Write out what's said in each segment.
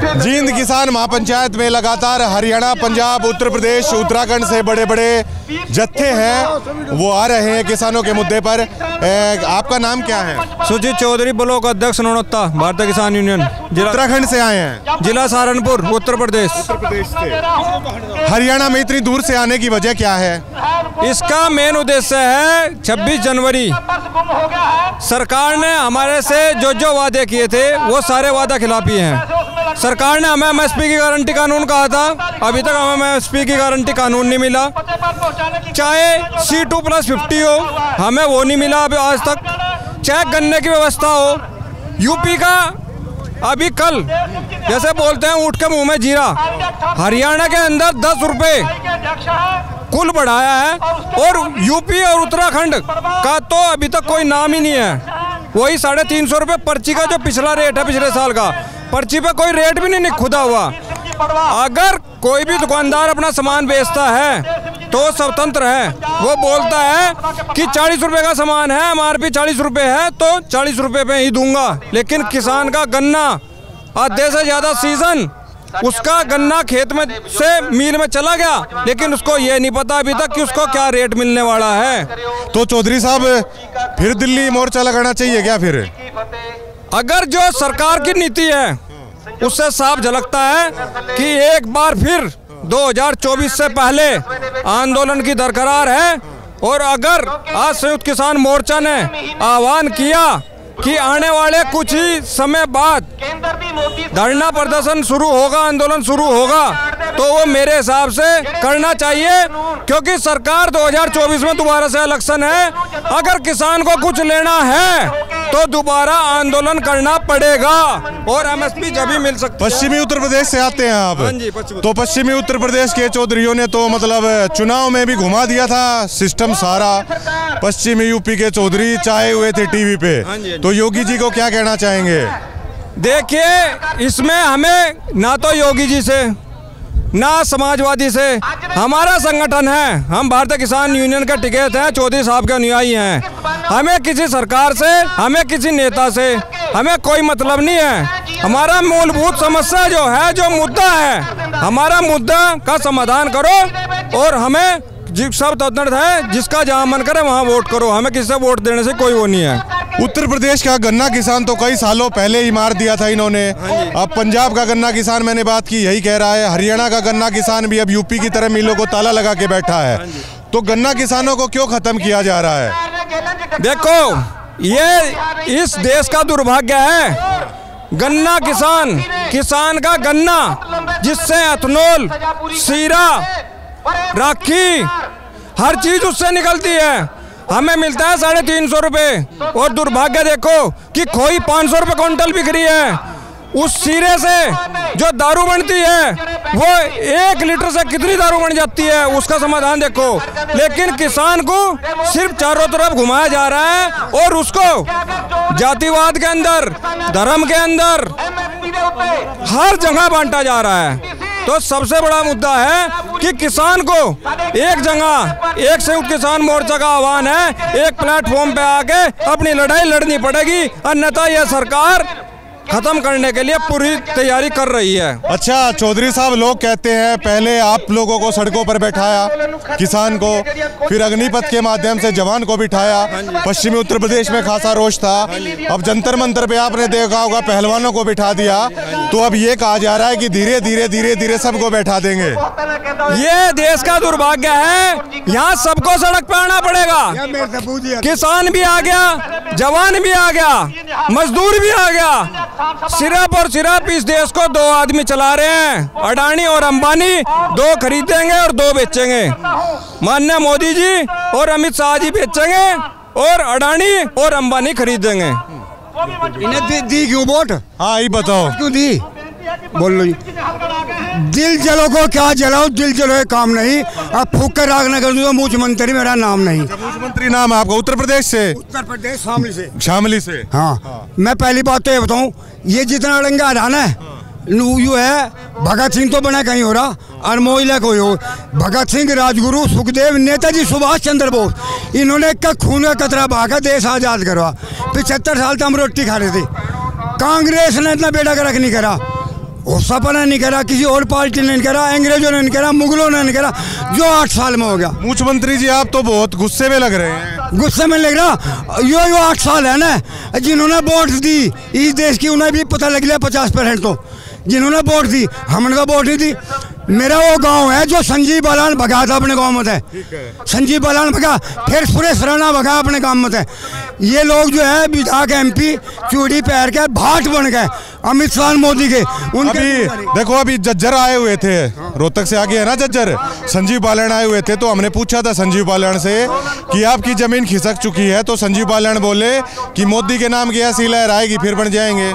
जींद किसान महापंचायत में लगातार हरियाणा, पंजाब, उत्तर प्रदेश, उत्तराखंड से बड़े बड़े जत्थे हैं, वो आ रहे हैं किसानों के मुद्दे पर। आपका नाम क्या है? सुजीत चौधरी, ब्लॉक अध्यक्ष नौनत्ता, भारतीय किसान यूनियन। जिला उत्तराखंड से आए हैं? जिला सहारनपुर, उत्तर प्रदेश। से हरियाणा में इतनी दूर से आने की वजह क्या है? इसका मेन उद्देश्य है 26 जनवरी सरकार ने हमारे से जो वादे किए थे वो सारे वादा खिलाफी हैं। सरकार ने हमें एमएसपी की गारंटी कानून कहा था, अभी तक हमें एमएसपी की गारंटी कानून नहीं मिला। चाहे C2+50 हो, हमें वो नहीं मिला अभी आज तक। चाहे गन्ने की व्यवस्था हो, यूपी का अभी कल जैसे बोलते हैं ऊँट के मुंह में जीरा, हरियाणा के अंदर 10 रुपये कुल बढ़ाया है, और यूपी और उत्तराखंड का तो अभी तक कोई नाम ही नहीं है। वही 350 रुपये पर्ची का जो पिछला रेट है, पिछले साल का पर्ची पे कोई रेट भी नहीं खुदा हुआ। अगर कोई भी दुकानदार अपना सामान बेचता है तो स्वतंत्र है, वो बोलता है कि 40 रुपये का सामान है, MRP 40 रुपये है तो 40 रुपये पे ही दूंगा। लेकिन किसान का गन्ना आधे से ज़्यादा सीजन उसका गन्ना खेत में से मील में चला गया, लेकिन उसको ये नहीं पता अभी तक कि उसको क्या रेट मिलने वाला है। तो चौधरी साहब, फिर दिल्ली मोर्चा लगाना चाहिए क्या? फिर अगर जो सरकार की नीति है उससे साफ झलकता है कि एक बार फिर 2024 से पहले आंदोलन की दरकरार है, और अगर आज संयुक्त किसान मोर्चा ने आह्वान किया कि आने वाले कुछ ही समय बाद धरना प्रदर्शन शुरू होगा, आंदोलन शुरू होगा, तो वो मेरे हिसाब से करना चाहिए, क्योंकि सरकार 2024 में दोबारा से इलेक्शन है। अगर किसान को कुछ लेना है तो दोबारा आंदोलन करना पड़ेगा, और एमएसपी जब भी मिल सकती है। पश्चिमी उत्तर प्रदेश से आते हैं आप? हाँ जी, पश्चिमी। तो पश्चिमी उत्तर प्रदेश के चौधरियों ने तो मतलब चुनाव में भी घुमा दिया था सिस्टम सारा। पश्चिमी यूपी के चौधरी चाहे हुए थे टीवी पे, तो योगी जी को क्या कहना चाहेंगे? देखिए, इसमें हमें ना तो योगी जी से ना समाजवादी से, हमारा संगठन है, हम भारतीय किसान यूनियन के टिकट हैं, चौधरी साहब के अनुयायी हैं। हमें किसी सरकार से, हमें किसी नेता से हमें कोई मतलब नहीं है। हमारा मूलभूत समस्या जो है, जो मुद्दा है, हमारा मुद्दा का समाधान करो, और हमें सब तत्पर है, जिसका जहाँ मन करे वहाँ वोट करो, हमें किसी से वोट देने से कोई वो नहीं है। उत्तर प्रदेश का गन्ना किसान तो कई सालों पहले ही मार दिया था इन्होंने। अब पंजाब का गन्ना किसान, मैंने बात की, यही कह रहा है। हरियाणा का गन्ना किसान भी अब यूपी की तरह मिलों को ताला लगा के बैठा है। तो गन्ना किसानों को क्यों खत्म किया जा रहा है? देखो, ये इस देश का दुर्भाग्य है। गन्ना किसान का गन्ना, जिससे एथेनॉल, शीरा, राखी, हर चीज उससे निकलती है, हमें मिलता है 350 रुपये। और दुर्भाग्य देखो कि खोई 500 रुपये क्विंटल बिक रही है। उस शीरे से जो दारू बनती है, वो 1 लीटर से कितनी दारू बन जाती है, उसका समाधान देखो। लेकिन किसान को सिर्फ चारों तरफ घुमाया जा रहा है, और उसको जातिवाद के अंदर, धर्म के अंदर, हर जगह बांटा जा रहा है। तो सबसे बड़ा मुद्दा है कि किसान को एक जगह, एक संयुक्त किसान मोर्चा का आह्वान है, एक प्लेटफॉर्म पे आके अपनी लड़ाई लड़नी पड़ेगी, अन्यथा यह सरकार खत्म करने के लिए पूरी तैयारी कर रही है। अच्छा चौधरी साहब, लोग कहते हैं पहले आप लोगों को सड़कों पर बैठाया, किसान को, फिर अग्निपथ के माध्यम से जवान को बिठाया। पश्चिमी उत्तर प्रदेश में खासा रोष था। अब जंतर मंतर पे आपने देखा होगा पहलवानों को बिठा दिया। तो अब ये कहा जा रहा है कि धीरे धीरे सबको बैठा देंगे। ये देश का दुर्भाग्य है, यहाँ सबको सड़क पे आना पड़ेगा। किसान भी आ गया, जवान भी आ गया, मजदूर भी आ गया। सिर्फ और सिर्फ इस देश को 2 आदमी चला रहे हैं, अडानी और अंबानी। 2 खरीदेंगे और 2 बेचेंगे। माननीय मोदी जी और अमित शाह जी बेचेंगे, और अडानी और अंबानी खरीदेंगे। इन्हें दी क्यों वोट? हाँ, ये बताओ क्यों दी? बोल लो। दिल जलो को क्या जलाओ, दिल जलो काम नहीं। अब फूक कर राग न कर दूंगा, मुख्यमंत्री मेरा नाम नहीं। मुख्यमंत्री नाम है आपका? उत्तर प्रदेश से? उत्तर प्रदेश, शामली से। हाँ। मैं पहली बात तो ये बताऊं, ये जितना अड़ंगा हटाना है यू है, भगत सिंह तो बना कहीं हो रहा, अनमोल कोई हो। भगत सिंह, राजगुरु, सुखदेव, नेताजी सुभाष चंद्र बोस, इन्होंने का खून का कतरा बहाकर देश आजाद करवा। 75 साल तक हम रोटी खा रहे थे। कांग्रेस ने इतना बेड़ा गर्क नहीं करा। होसापना नहीं करा, किसी और पार्टी ने नहीं करा, अंग्रेजों ने नहीं करा, मुगलों ने नहीं करा, जो 8 साल में हो गया। मुख्यमंत्री जी आप तो बहुत गुस्से में लग रहे हैं। गुस्से में लग रहा, यो 8 साल है ना, जिन्होंने वोट दी इस देश की, उन्हें भी पता लग गया 50% तो जिन्होंने वोट दी, हमने तो वोट नहीं दी। मेरा वो गांव है जो संजीव बालान भगा था अपने गांव में थे, संजीव बालान भगा, फिर सुरेश राणा भगा अपने गांव में थे। ये लोग जो है विधायक MP चूड़ी पहन के भाट बन गए अमित शाह मोदी के। उनके देखो अभी जज्जर आए हुए थे, रोहतक से आगे है ना जज्जर, संजीव बालन आए हुए थे, तो हमने पूछा था संजीव बालन से कि आपकी जमीन खिसक चुकी है, तो संजीव बालन बोले कि मोदी के नाम की ऐसी लहर आएगी फिर बन जाएंगे।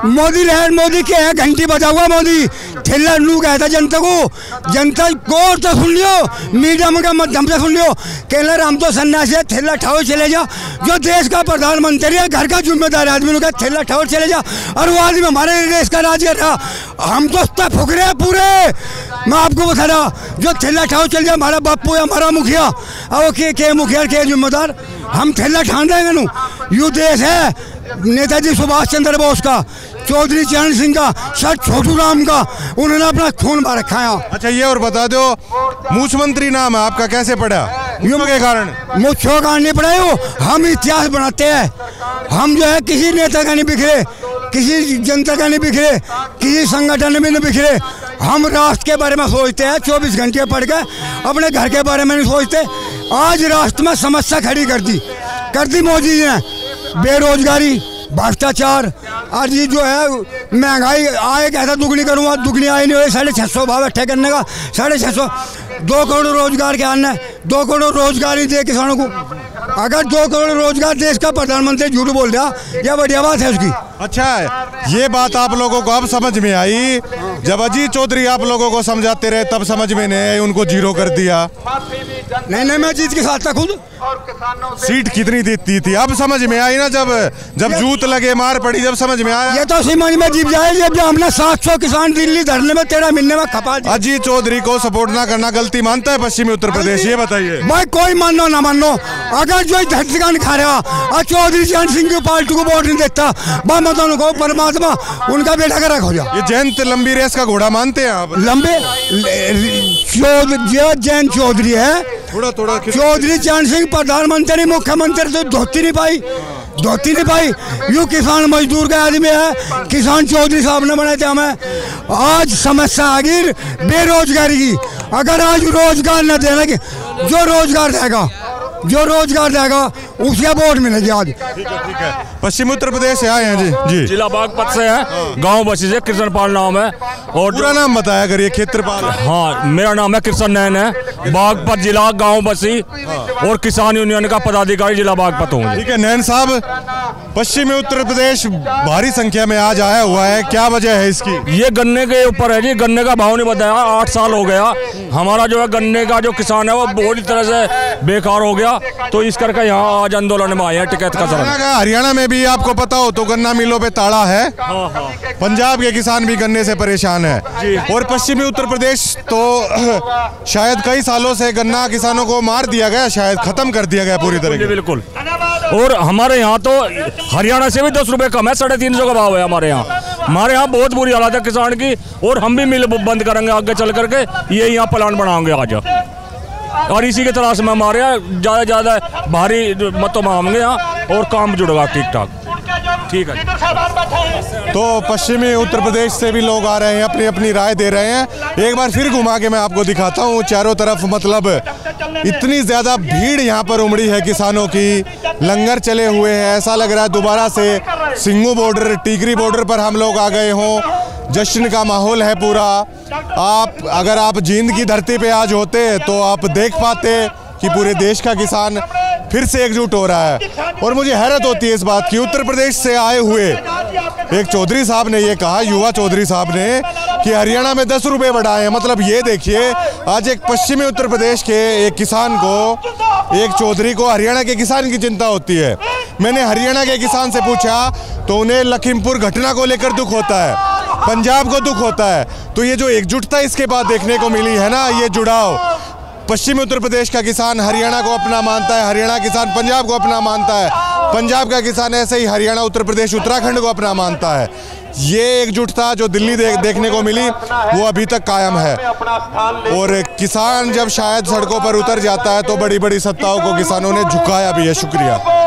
मोदी लहर, मोदी के है, घंटी बजा हुआ मोदी, ठेला लू कहता जनता को, जनता गौर तो सुन लियो, मीडिया में माध्यम से सुन लियो, कहला हम तो सन्यासी है, ठेला ठाओ चले जा। जो देश का प्रधानमंत्री है, घर का जिम्मेदार आदमी लोग ठेला ठाओ चले जा, और वो आदमी हमारे देश का राज कर रहा, हम तो फुकरे हैं पूरे। मैं आपको बता रहा, जो ठेला ठाओ चल जाए, हमारा बापू है, हमारा मुखिया, अब के मुखिया के जिम्मेदार, हम ठेला ठान देंगे नू। यू देश है नेताजी सुभाष चंद्र बोस का, चौधरी चरण सिंह का, सर छोटू राम का, उन्होंने अपना खून भर रखा है। अच्छा ये और बता दो, मुख्यमंत्री नाम है आपका, कैसे पड़ा? युवा के कारण? मुख्य कारण नहीं पड़ा हो, हम इतिहास बनाते हैं। हम जो है किसी नेता का नहीं बिखरे, किसी जनता का नहीं बिखरे, किसी संगठन में नहीं बिखरे। हम राष्ट्र के बारे में सोचते हैं, 24 घंटे पढ़ के अपने घर के बारे में नहीं सोचते। आज राष्ट्र में समस्या खड़ी कर दी मोदी जी ने, बेरोजगारी, भ्रष्टाचार, आज ये जो है महंगाई आए कहता दुगनी करूँगा, दुगनी आई नहीं हुई, 650 भाव इकट्ठे करने का, 650, 2 करोड़ रोजगार के आना है, 2 करोड़ रोजगार ही दे किसानों को। अगर 2 करोड़ रोजगार देश का प्रधानमंत्री झूठ बोल रहा, यह बढ़िया बात है उसकी। अच्छा ये बात आप लोगों को अब समझ में आई, जब अजीत चौधरी आप लोगों को समझाते रहे तब समझ में नहीं आई, उनको 0 कर दिया। नहीं मैं अजीत के साथ था खुद। सीट कितनी देती थी अब समझ में आई ना, जब जूत लगे मार पड़ी जब समझ में आया। ये तो समझ में जीत जाए जब हमने 700 किसान दिल्ली धरने में 13 महीने में खपा दिया। अजीत चौधरी को सपोर्ट ना करना गलती मानता है पश्चिमी उत्तर प्रदेश, ये बताइए भाई। कोई मानो ना मानो, अगर जो धरती का खा रहा और चौधरी चरण सिंह की पार्टी को वोट नहीं देता, को परमात्मा उनका बेटा का रख हो जा। ये जयंत लंबी रेस का घोड़ा मानते हैं आप? लंबे जयंत चौधरी है, थोड़ा चौधरी चरण सिंह प्रधानमंत्री मुख्यमंत्री तो धोती नहीं पाई। यू किसान मजदूर का आदमी है, किसान चौधरी साहब ने बनाए थे हमें। आज समस्या आ गई बेरोजगारी की, अगर आज रोजगार न देने की, जो रोजगार देगा उसके वोट मिलेगी आज। ठीक है। पश्चिम उत्तर प्रदेश से आए हैं जी? जिला बागपत से है, गांव बसी से, कृष्णपाल नाम है। और पूरा नाम बताया करिए। क्षेत्रपाल? हाँ, मेरा नाम है कृष्ण नयन है, बागपत जिला, गांव बसी, और किसान यूनियन का पदाधिकारी जिला बागपत हूँ। ठीक है नयन साहब, पश्चिमी उत्तर प्रदेश भारी संख्या में आज आया हुआ है, क्या वजह है इसकी? ये गन्ने के ऊपर है जी, गन्ने का भाव नहीं बताया, 8 साल हो गया। हमारा जो है गन्ने का जो किसान है वो बहुत तरह से बेकार हो गया, तो इस करके यहाँ आज आंदोलन में आए हैं टिकट का सर। हरियाणा में भी आपको पता हो तो गन्ना मिलों पे ताला है। पंजाब के किसान भी गन्ने से परेशान है, और पश्चिमी उत्तर प्रदेश तो शायद कई सालों से गन्ना किसानों को मार दिया गया, शायद खत्म कर दिया गया पूरी तरह। बिल्कुल, और हमारे यहाँ तो हरियाणा से भी 10 रुपए कम है, 350 का भाव है हमारे यहाँ। हमारे यहाँ बहुत बुरी हालत है किसान की, और हम भी मिल बंद करेंगे आगे चल करके, ये यहाँ प्लांट बनाएंगे आज, और इसी के तलाश में हमारे यहाँ ज़्यादा भारी मतों में आएंगे यहाँ, और काम जुड़ेगा ठीक ठाक। ठीक है। तो पश्चिमी उत्तर प्रदेश से भी लोग आ रहे हैं, अपनी अपनी राय दे रहे हैं। एक बार फिर घुमा के मैं आपको दिखाता हूँ चारों तरफ, मतलब इतनी ज़्यादा भीड़ यहाँ पर उमड़ी है किसानों की, लंगर चले हुए हैं, ऐसा लग रहा है दोबारा से सिंगू बॉर्डर, टिकरी बॉर्डर पर हम लोग आ गए हों। जश्न का माहौल है पूरा। अगर आप जींद की धरती पे आज होते तो आप देख पाते कि पूरे देश का किसान फिर से एकजुट हो रहा है। और मुझे हैरत होती है इस बात की, उत्तर प्रदेश से आए हुए एक चौधरी साहब ने ये कहा, युवा चौधरी साहब ने, कि हरियाणा में 10 रुपये बढ़ाए हैं। मतलब ये देखिए, आज एक पश्चिमी उत्तर प्रदेश के एक किसान को, एक चौधरी को हरियाणा के किसान की चिंता होती है। मैंने हरियाणा के किसान से पूछा तो उन्हें लखीमपुर घटना को लेकर दुख होता है, पंजाब को दुख होता है। तो ये जो एकजुटता इसके बाद देखने को मिली है ना, ये जुड़ाव, पश्चिमी उत्तर प्रदेश का किसान हरियाणा को अपना मानता है, हरियाणा किसान पंजाब को अपना मानता है, पंजाब का किसान ऐसे ही हरियाणा, उत्तर प्रदेश, उत्तराखंड को अपना मानता है। ये एकजुटता जो दिल्ली देखने को मिली वो अभी तक कायम है। और किसान जब शायद सड़कों पर उतर जाता है तो बड़ी बड़ी सत्ताओं को किसानों ने झुकाया भी है। शुक्रिया।